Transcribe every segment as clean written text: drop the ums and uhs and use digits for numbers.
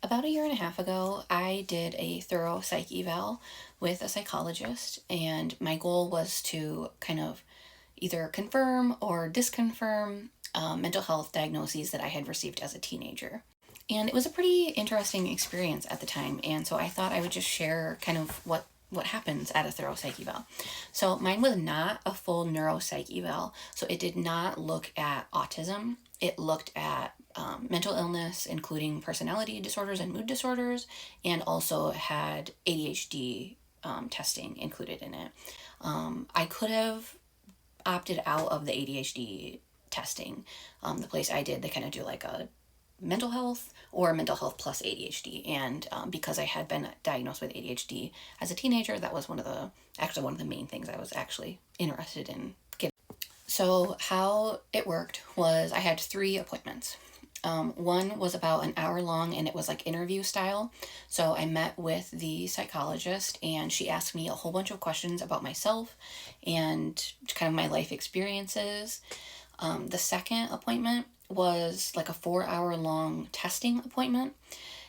About a year and a half ago, I did a thorough psych eval with a psychologist, and my goal was to kind of either confirm or disconfirm mental health diagnoses that I had received as a teenager. And it was a pretty interesting experience at the time, and so I thought I would just share kind of what happens at a thorough psych eval. So mine was not a full neuropsych eval, so it did not look at autism. It looked at mental illness, including personality disorders and mood disorders, and also had ADHD testing included in it. I could have opted out of the ADHD testing. The place I did, they kind of do like a mental health or mental health plus ADHD. And because I had been diagnosed with ADHD as a teenager, that was one of the main things I was actually interested in getting. So how it worked was I had 3 appointments. One was about an hour long and it was like interview style. So I met with the psychologist and she asked me a whole bunch of questions about myself and kind of my life experiences. The second appointment was like a 4-hour long testing appointment.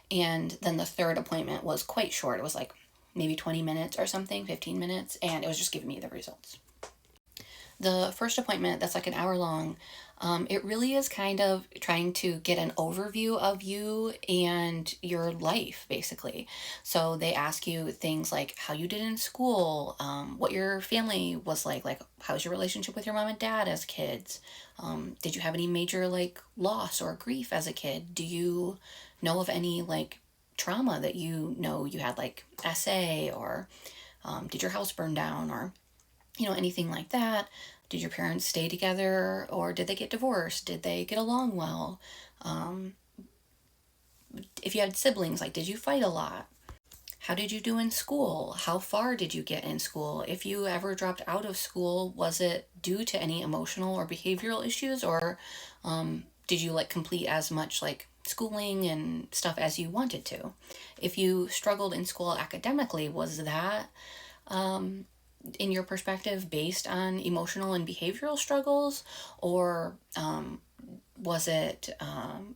And then the third appointment was quite short. It was like maybe 20 minutes or something, 15 minutes, and it was just giving me the results. The first appointment, that's like an hour long, it really is kind of trying to get an overview of you and your life, basically. So they ask you things like how you did in school, what your family was like how's your relationship with your mom and dad as kids? Did you have any major like loss or grief as a kid? Do you know of any like trauma that you know you had, like SA, or did your house burn down, or anything like that? Did your parents stay together or did they get divorced? Did they get along well? If you had siblings, like, did you fight a lot? How did you do in school? How far did you get in school? If you ever dropped out of school, was it due to any emotional or behavioral issues, or did you like complete as much like schooling and stuff as you wanted to? If you struggled in school academically, was that in your perspective based on emotional and behavioral struggles, or was it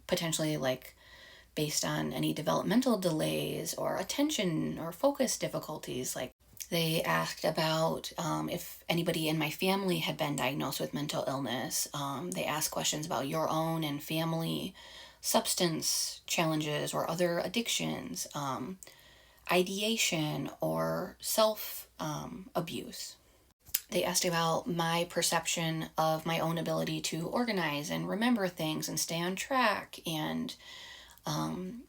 potentially like based on any developmental delays or attention or focus difficulties? Like, they asked about if anybody in my family had been diagnosed with mental illness. They asked questions about your own and family substance challenges or other addictions, ideation or self abuse. They asked about my perception of my own ability to organize and remember things and stay on track, and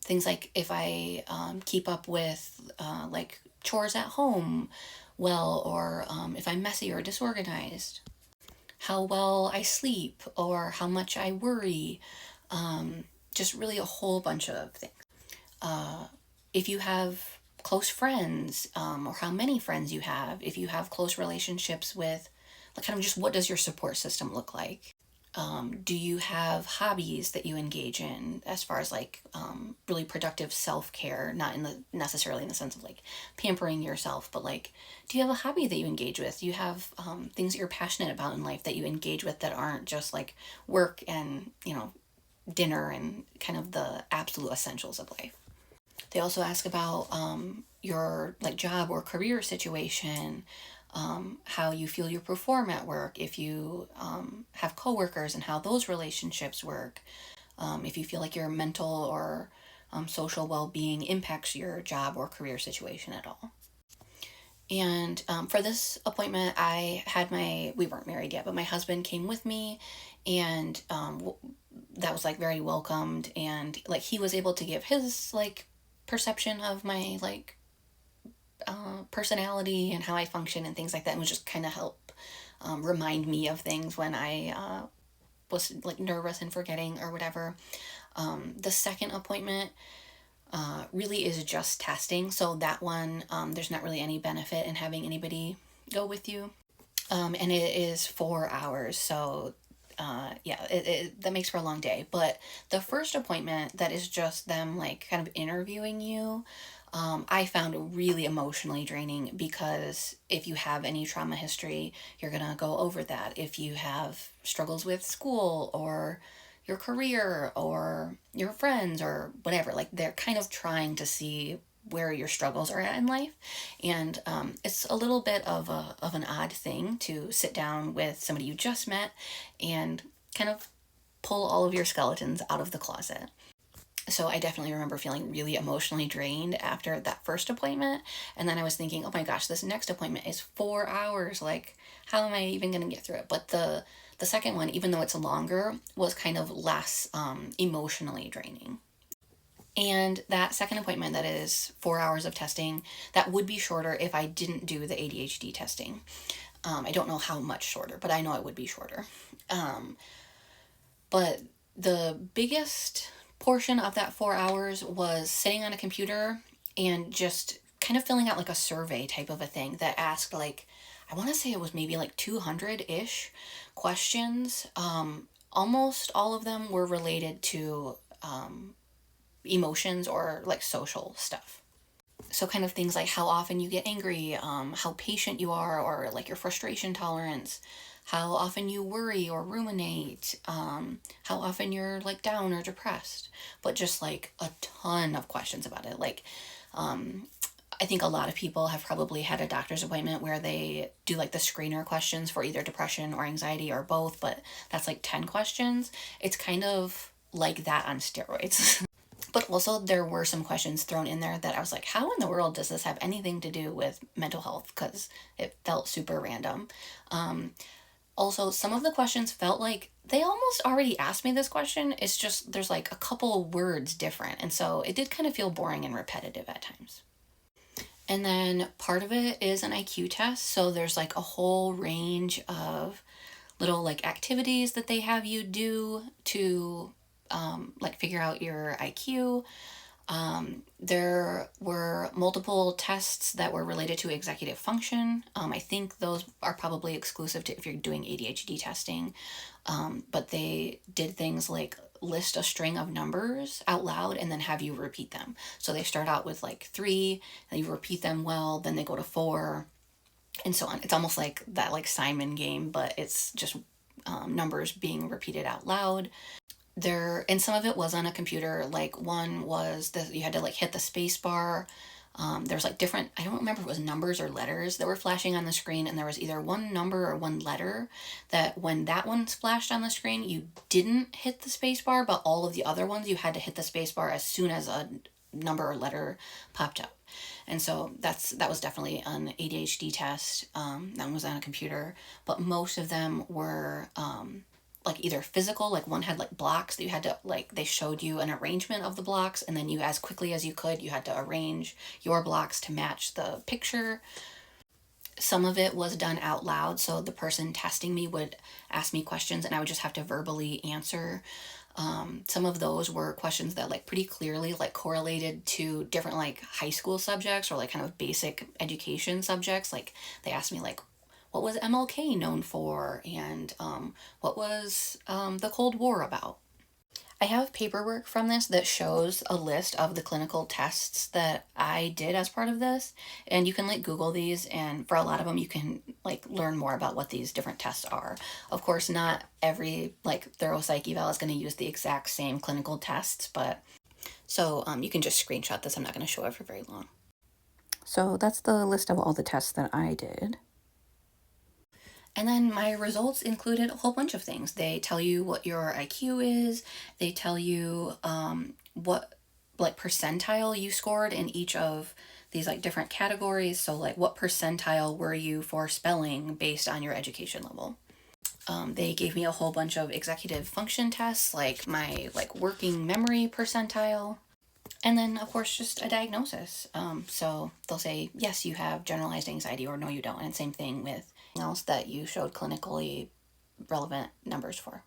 things like if I keep up with like chores at home well, or if I'm messy or disorganized, how well I sleep, or how much I worry, just really a whole bunch of things. If you have close friends, or how many friends you have, if you have close relationships with, like, kind of just what does your support system look like? Do you have hobbies that you engage in as far as like really productive self-care, not in the necessarily in the sense of like pampering yourself, but like, do you have a hobby that you engage with? Do you have things that you're passionate about in life that you engage with that aren't just like work and dinner and kind of the absolute essentials of life? They also ask about your like job or career situation, how you feel you perform at work, if you have coworkers and how those relationships work, if you feel like your mental or social well-being impacts your job or career situation at all. And for this appointment, we weren't married yet, but my husband came with me, and that was like very welcomed, and like he was able to give his like perception of my like personality and how I function and things like that, and would just kind of help remind me of things when I was like nervous and forgetting or whatever. The second appointment really is just testing, so that one there's not really any benefit in having anybody go with you, and it is 4 hours, so yeah, that makes for a long day. But the first appointment, that is just them like kind of interviewing you, I found really emotionally draining, because if you have any trauma history, you're gonna go over that. If you have struggles with school or your career or your friends or whatever. Like they're kind of trying to see where your struggles are at in life. And it's a little bit of an odd thing to sit down with somebody you just met and kind of pull all of your skeletons out of the closet. So I definitely remember feeling really emotionally drained after that first appointment. And then I was thinking, oh my gosh, this next appointment is 4 hours. Like, how am I even going to get through it? But the second one, even though it's longer, was kind of less emotionally draining. And that second appointment, that is 4 hours of testing, that would be shorter if I didn't do the ADHD testing. I don't know how much shorter, but I know it would be shorter. But the biggest portion of that 4 hours was sitting on a computer and just kind of filling out like a survey type of a thing that asked like, I want to say it was maybe like 200-ish questions. Almost all of them were related to emotions or like social stuff. So kind of things like how often you get angry, how patient you are, or like your frustration tolerance, how often you worry or ruminate, how often you're like down or depressed, but just like a ton of questions about it. Like, I think a lot of people have probably had a doctor's appointment where they do like the screener questions for either depression or anxiety or both, but that's like 10 questions. It's kind of like that on steroids. But also there were some questions thrown in there that I was like, how in the world does this have anything to do with mental health? Because it felt super random. Also, some of the questions felt like they almost already asked me this question. It's just there's like a couple words different. And so it did kind of feel boring and repetitive at times. And then part of it is an IQ test. So there's like a whole range of little like activities that they have you do to like figure out your IQ. There were multiple tests that were related to executive function. I think those are probably exclusive to if you're doing ADHD testing. But they did things like list a string of numbers out loud and then have you repeat them. So they start out with like 3, and you repeat them well, then they go to 4, and so on. It's almost like that like Simon game, but it's just numbers being repeated out loud. There, and some of it was on a computer. Like one was that you had to like hit the space bar. There's like different, I don't remember if it was numbers or letters that were flashing on the screen, and there was either one number or one letter that when that one splashed on the screen you didn't hit the space bar, but all of the other ones you had to hit the space bar as soon as a number or letter popped up. And so that was definitely an ADHD test. That one was on a computer, but most of them were like either physical, like one had like blocks that you had to like, they showed you an arrangement of the blocks, and then you, as quickly as you could, you had to arrange your blocks to match the picture. Some of it was done out loud, so the person testing me would ask me questions and I would just have to verbally answer. Some of those were questions that like pretty clearly like correlated to different like high school subjects or like kind of basic education subjects. Like they asked me like, what was MLK known for, and what was the Cold War about? I have paperwork from this that shows a list of the clinical tests that I did as part of this, and you can like Google these, and for a lot of them you can like learn more about what these different tests are. Of course, not every like thorough psych eval is going to use the exact same clinical tests, but so you can just screenshot this. I'm not going to show it for very long. So that's the list of all the tests that I did. And then my results included a whole bunch of things. They tell you what your IQ is. They tell you what like percentile you scored in each of these like different categories. So like what percentile were you for spelling based on your education level. They gave me a whole bunch of executive function tests, like my like working memory percentile. And then, of course, just a diagnosis. So they'll say, yes, you have generalized anxiety, or no, you don't. And same thing with else that you showed clinically relevant numbers for.